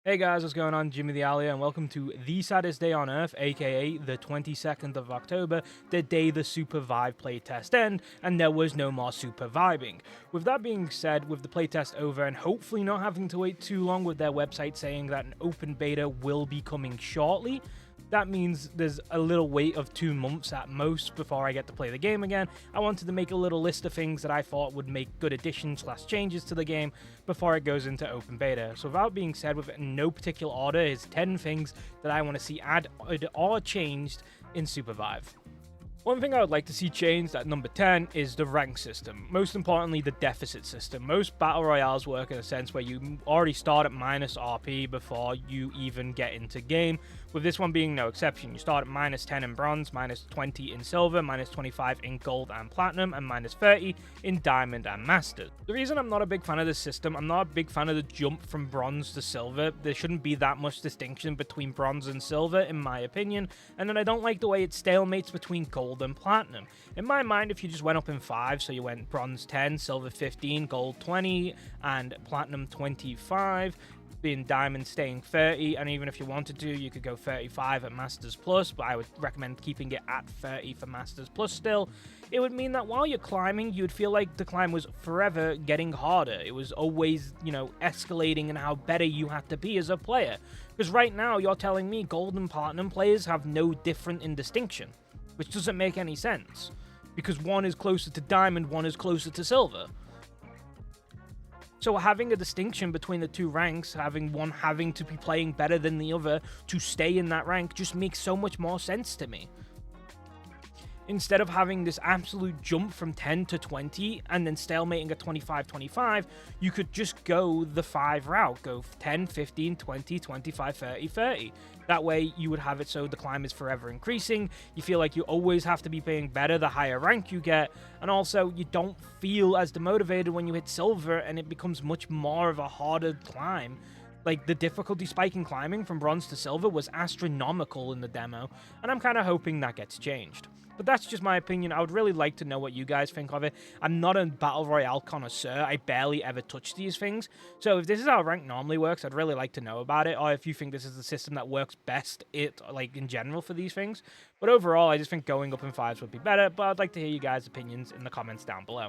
Hey guys, what's going on? Jimmy the Alia, and welcome to the saddest day on Earth, aka the 22nd of October, the day the Supervive playtest ended, and there was no more Superviving. With that being said, with the playtest over and hopefully not having to wait too long with their website saying that an open beta will be coming shortly, that means there's a little wait of 2 months at most before I get to play the game again. I wanted to make a little list of things that I thought would make good additions / changes to the game before it goes into open beta. So without being said, with no particular order, is 10 things that I want to see added or changed in Supervive. One thing I would like to see changed at number 10 is the rank system. Most importantly, the deficit system. Most battle royales work in a sense where you already start at minus RP before you even get into game, with this one being no exception. You start at minus 10 in bronze, minus 20 in silver, minus 25 in gold and platinum, and minus 30 in diamond and masters. The reason I'm not a big fan of this system, I'm not a big fan of the jump from bronze to silver. There shouldn't be that much distinction between bronze and silver, in my opinion, and then I don't like the way it stalemates between gold and platinum. In my mind, if you just went up in 5, so you went bronze 10, silver 15, gold 20, and platinum 25, being diamond staying 30, and even if you wanted to, you could go 35 at Masters Plus, but I would recommend keeping it at 30 for Masters Plus still. It would mean that while you're climbing, you'd feel like the climb was forever getting harder. It was always, escalating in how better you had to be as a player. Because right now, you're telling me gold and platinum players have no different in distinction, which doesn't make any sense, because one is closer to diamond, one is closer to silver. So having a distinction between the two ranks, having one having to be playing better than the other to stay in that rank, just makes so much more sense to me. Instead of having this absolute jump from 10 to 20 and then stalemating at 25, you could just go the 5 route. Go 10, 15, 20, 25, 30, 30. That way you would have it so the climb is forever increasing. You feel like you always have to be playing better the higher rank you get. And also you don't feel as demotivated when you hit silver and it becomes much more of a harder climb. Like, the difficulty spike in climbing from bronze to silver was astronomical in the demo, and I'm kind of hoping that gets changed. But that's just my opinion. I would really like to know what you guys think of it. I'm not a Battle Royale connoisseur. I barely ever touch these things. So if this is how rank normally works, I'd really like to know about it, or if you think this is the system that works best, in general for these things. But overall, I just think going up in 5s would be better, but I'd like to hear you guys' opinions in the comments down below.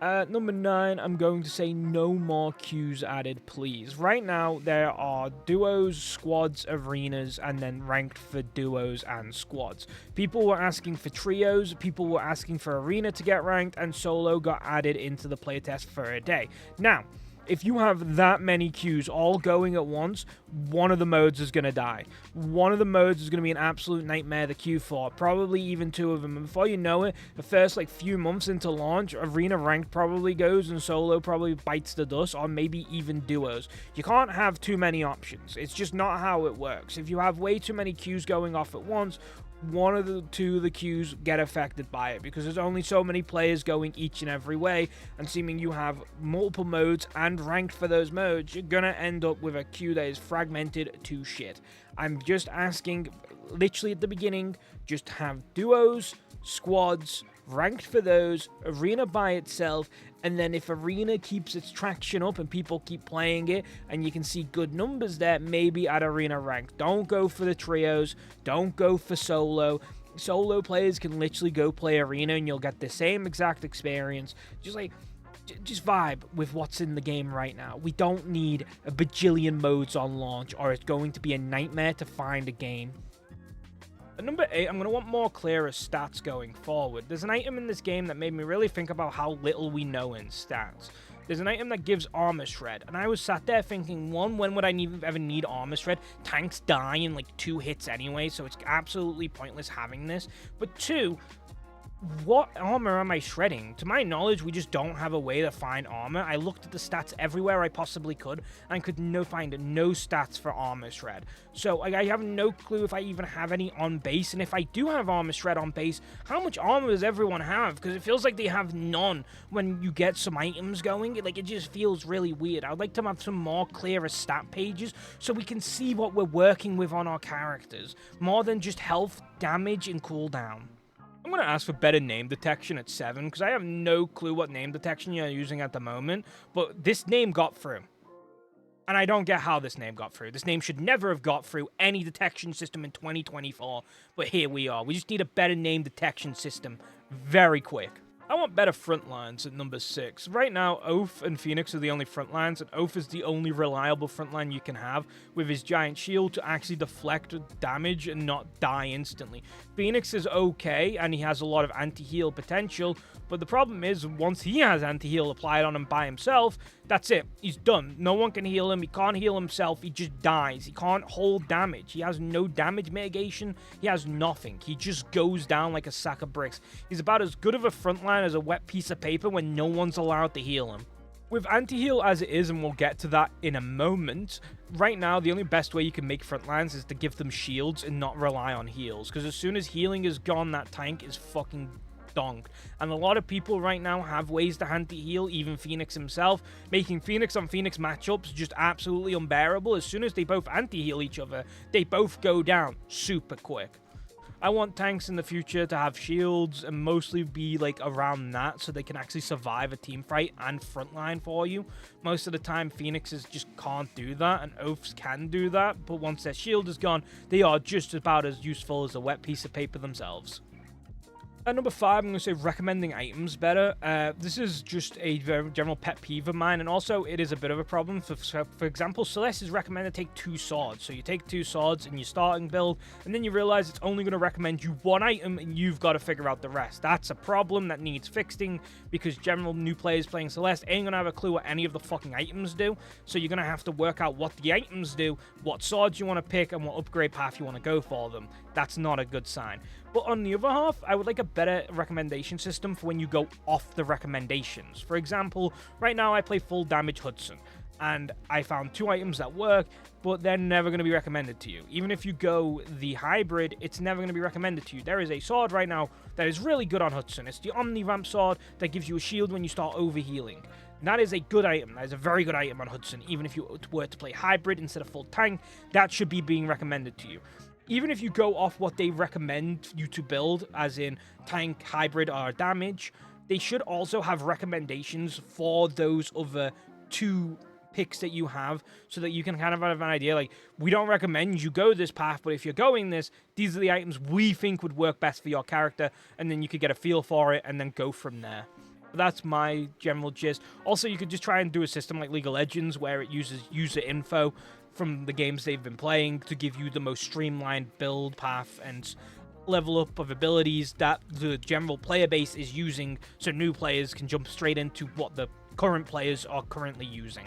Number 9, I'm going to say no more queues added, please. Right now, there are duos, squads, arenas, and then ranked for duos and squads. People were asking for trios, people were asking for arena to get ranked, and solo got added into the playtest for a day. Now, if you have that many queues all going at once, one of the modes is going to die. One of the modes is going to be an absolute nightmare to queue for, probably even 2 of them. And before you know it, the first few months into launch, arena ranked probably goes and solo probably bites the dust, or maybe even duos. You can't have too many options. It's just not how it works. If you have way too many queues going off at once, one of the 2 of the queues get affected by it, because there's only so many players going each and every way, and seeming you have multiple modes and ranked for those modes, you're gonna end up with a queue that is fragmented to shit. I'm just asking, literally at the beginning, just have duos, squads, ranked for those, arena by itself, and then if arena keeps its traction up and people keep playing it and you can see good numbers there, maybe add arena rank. Don't go for the trios, don't go for solo. Solo players can literally go play arena and you'll get the same exact experience. Just vibe with what's in the game right now. We don't need a bajillion modes on launch, or it's going to be a nightmare to find a game. At number 8, I'm going to want more clearer stats going forward. There's an item in this game that made me really think about how little we know in stats. There's an item that gives armor shred, and I was sat there thinking, 1, when would I ever need armor shred? Tanks die in 2 hits anyway, so it's absolutely pointless having this. But 2, what armor am I shredding? To my knowledge, we just don't have a way to find armor. I looked at the stats everywhere I possibly could, and could find no stats for armor shred. So I have no clue if I even have any on base, and if I do have armor shred on base, how much armor does everyone have? Because it feels like they have none when you get some items going. It just feels really weird. I'd like to have some more clearer stat pages so we can see what we're working with on our characters, more than just health, damage, and cooldown. I'm going to ask for better name detection at 7, because I have no clue what name detection you're using at the moment, but this name got through. And I don't get how this name got through. This name should never have got through any detection system in 2024, but here we are. We just need a better name detection system very quick. I want better front lines at number 6. Right now, Oath and Phoenix are the only front lines, and Oath is the only reliable front line you can have with his giant shield to actually deflect damage and not die instantly. Phoenix is okay, and he has a lot of anti-heal potential, but the problem is, once he has anti-heal applied on him by himself, that's it. He's done. No one can heal him. He can't heal himself. He just dies. He can't hold damage. He has no damage mitigation. He has nothing. He just goes down like a sack of bricks. He's about as good of a frontline as a wet piece of paper when no one's allowed to heal him. With anti-heal as it is, and we'll get to that in a moment, right now the only best way you can make front lines is to give them shields and not rely on heals, because as soon as healing is gone, that tank is fucking donked. And a lot of people right now have ways to anti-heal, even Phoenix himself, making Phoenix on Phoenix matchups just absolutely unbearable. As soon as they both anti-heal each other, they both go down super quick. I want tanks in the future to have shields and mostly be like around that so they can actually survive a team fight and frontline for you. Most of the time, Phoenixes just can't do that, and Oaths can do that, but once their shield is gone, they are just about as useful as a wet piece of paper themselves. At number 5, I'm going to say recommending items better. This is just a very general pet peeve of mine, and also it is a bit of a problem. For example, Celeste is recommended to take 2 swords. So you take 2 swords in your starting build, and then you realize it's only going to recommend you 1 item, and you've got to figure out the rest. That's a problem that needs fixing, because general new players playing Celeste ain't going to have a clue what any of the fucking items do. So you're going to have to work out what the items do, what swords you want to pick, and what upgrade path you want to go for them. That's not a good sign. But on the other half, I would like a better recommendation system for when you go off the recommendations. For example, right now I play full damage Hudson, and I found 2 items that work, but they're never going to be recommended to you. Even if you go the hybrid, it's never going to be recommended to you. There is a sword right now that is really good on Hudson. It's the Omni Ramp sword that gives you a shield when you start overhealing. That is a good item. That is a very good item on Hudson. Even if you were to play hybrid instead of full tank, that should be being recommended to you. Even if you go off what they recommend you to build, as in tank, hybrid, or damage, they should also have recommendations for those other 2 picks that you have, so that you can kind of have an idea, like, we don't recommend you go this path, but if you're going this, these are the items we think would work best for your character, and then you could get a feel for it, and then go from there. That's my general gist. Also, you could just try and do a system like League of Legends, where it uses user info from the games they've been playing to give you the most streamlined build path and level up of abilities that the general player base is using, so new players can jump straight into what the current players are currently using.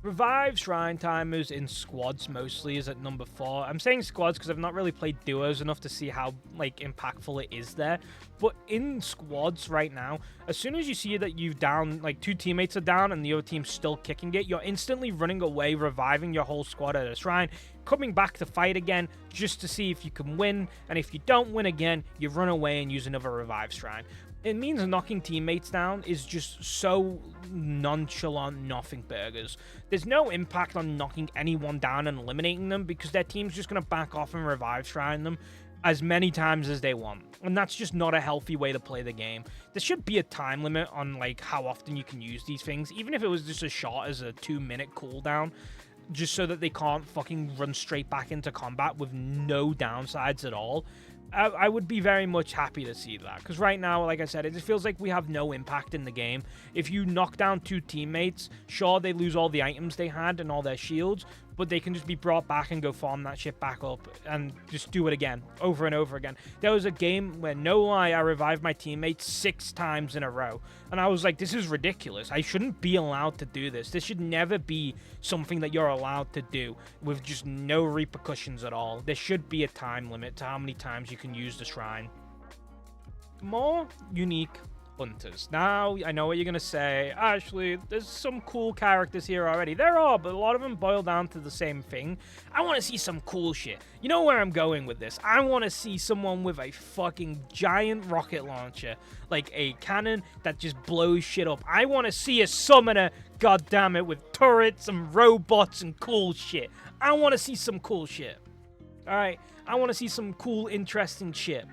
Revive Shrine Timers in squads mostly is at number 4. I'm saying squads because I've not really played duos enough to see how like impactful it is there. But in squads right now, as soon as you see that you've down, like 2 teammates are down and the other team's still kicking it, you're instantly running away, reviving your whole squad at a shrine, coming back to fight again just to see if you can win. And if you don't win again, you run away and use another revive shrine. It means knocking teammates down is just so nonchalant nothing burgers. There's no impact on knocking anyone down and eliminating them, because their team's just going to back off and revive shrine them as many times as they want. And that's just not a healthy way to play the game. There should be a time limit on like how often you can use these things, even if it was just as short as a 2-minute cooldown, just so that they can't fucking run straight back into combat with no downsides at all. I would be very much happy to see that, because right now, like I said, it just feels like we have no impact in the game. If you knock down 2 teammates, sure, they lose all the items they had and all their shields, but they can just be brought back and go farm that shit back up and just do it again, over and over again. There was a game where, no lie, I revived my teammates 6 times in a row, and I was like, this is ridiculous. I shouldn't be allowed to do this. This should never be something that you're allowed to do with just no repercussions at all. There should be a time limit to how many times you can use the shrine. More unique hunters. Now, I know what you're going to say. Actually, there's some cool characters here already. There are, but a lot of them boil down to the same thing. I want to see some cool shit. You know where I'm going with this. I want to see someone with a fucking giant rocket launcher. Like a cannon that just blows shit up. I want to see a summoner, goddammit, with turrets and robots and cool shit. I want to see some cool shit. Alright? I want to see some cool, interesting shit.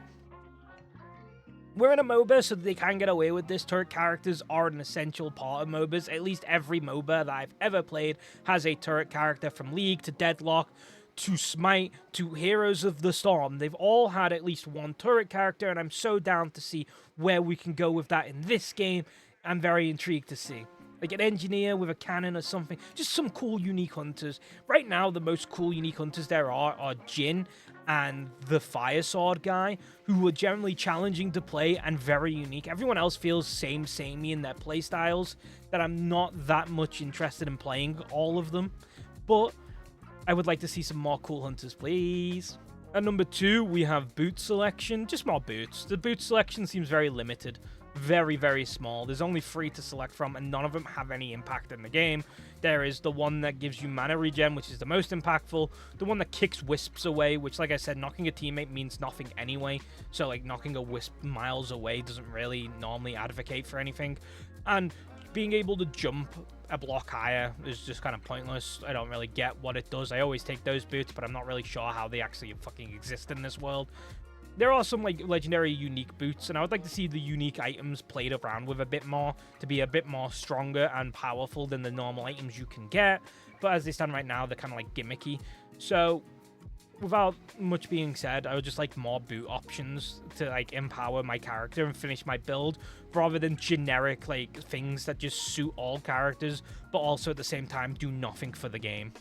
We're in a MOBA, so they can get away with this. Turret characters are an essential part of MOBAs. At least every MOBA that I've ever played has a turret character, from League to Deadlock to Smite to Heroes of the Storm. They've all had at least one turret character, and I'm so down to see where we can go with that in this game. I'm very intrigued to see. Like an engineer with a cannon or something. Just some cool, unique hunters. Right now, the most cool, unique hunters there are Jhin and the Fire Sword guy, who are generally challenging to play and very unique. Everyone else feels samey in their playstyles, that I'm not that much interested in playing all of them. But I would like to see some more cool hunters, please. At number 2, we have boot selection. Just more boots. The boot selection seems very limited. Very, very small. There's only 3 to select from, and none of them have any impact in the game. There is the one that gives you mana regen, which is the most impactful. The one that kicks wisps away, which, like I said, knocking a teammate means nothing anyway. So, like, knocking a wisp miles away doesn't really normally advocate for anything. And being able to jump a block higher is just kind of pointless. I don't really get what it does. I always take those boots, but I'm not really sure how they actually fucking exist in this world. There are some, like, legendary unique boots, and I would like to see the unique items played around with a bit more, to be a bit more stronger and powerful than the normal items you can get. But as they stand right now, they're kind of, like, gimmicky. So, without much being said, I would just like more boot options to, like, empower my character and finish my build, rather than generic, like, things that just suit all characters, but also at the same time do nothing for the game.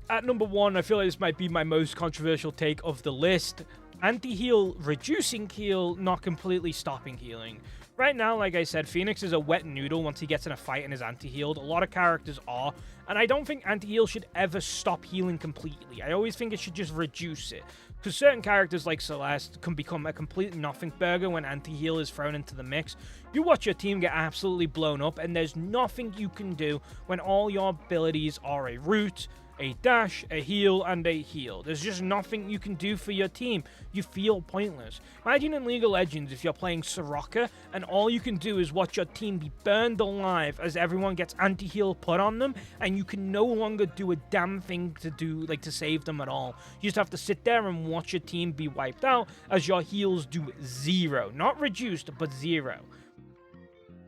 At number 1, I feel like this might be my most controversial take of the list. Anti-heal reducing heal, not completely stopping healing. Right now, like I said, Phoenix is a wet noodle once he gets in a fight and is anti-healed. A lot of characters are, and I don't think anti-heal should ever stop healing completely. I always think it should just reduce it, because certain characters like Celeste can become a complete nothing burger when anti-heal is thrown into the mix. You watch your team get absolutely blown up, and there's nothing you can do when all your abilities are a root, a dash, a heal, and a heal. There's just nothing you can do for your team. You feel pointless. Imagine in League of Legends if you're playing Soraka and all you can do is watch your team be burned alive as everyone gets anti-heal put on them, and you can no longer do a damn thing to save them at all. You just have to sit there and watch your team be wiped out as your heals do 0. Not reduced, but 0.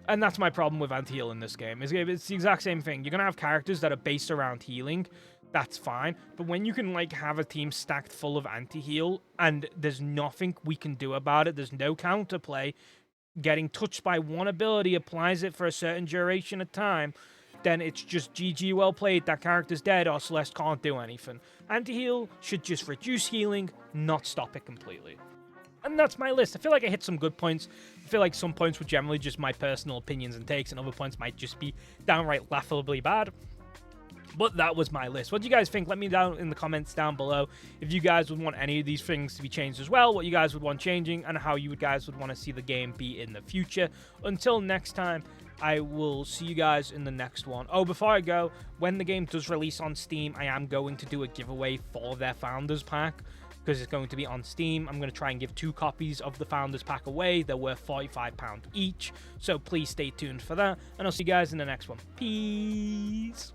And that's my problem with anti-heal in this game. It's the exact same thing. You're going to have characters that are based around healing. That's fine. But when you can, like, have a team stacked full of anti-heal and there's nothing we can do about it, there's no counterplay, getting touched by one ability applies it for a certain duration of time, then it's just GG, well played, that character's dead, or Celeste can't do anything. Anti-heal should just reduce healing, not stop it completely. And that's my list. I feel like I hit some good points. I feel like some points were generally just my personal opinions and takes, and other points might just be downright laughably bad. But that was my list. What do you guys think? Let me know in the comments down below if you guys would want any of these things to be changed as well, what you guys would want changing, and how you guys would want to see the game be in the future. Until next time, I will see you guys in the next one. Oh, before I go, when the game does release on Steam, I am going to do a giveaway for their Founders Pack, because it's going to be on Steam. I'm going to try and give 2 copies of the Founders Pack away. They're worth £45 each, so please stay tuned for that, and I'll see you guys in the next one. Peace!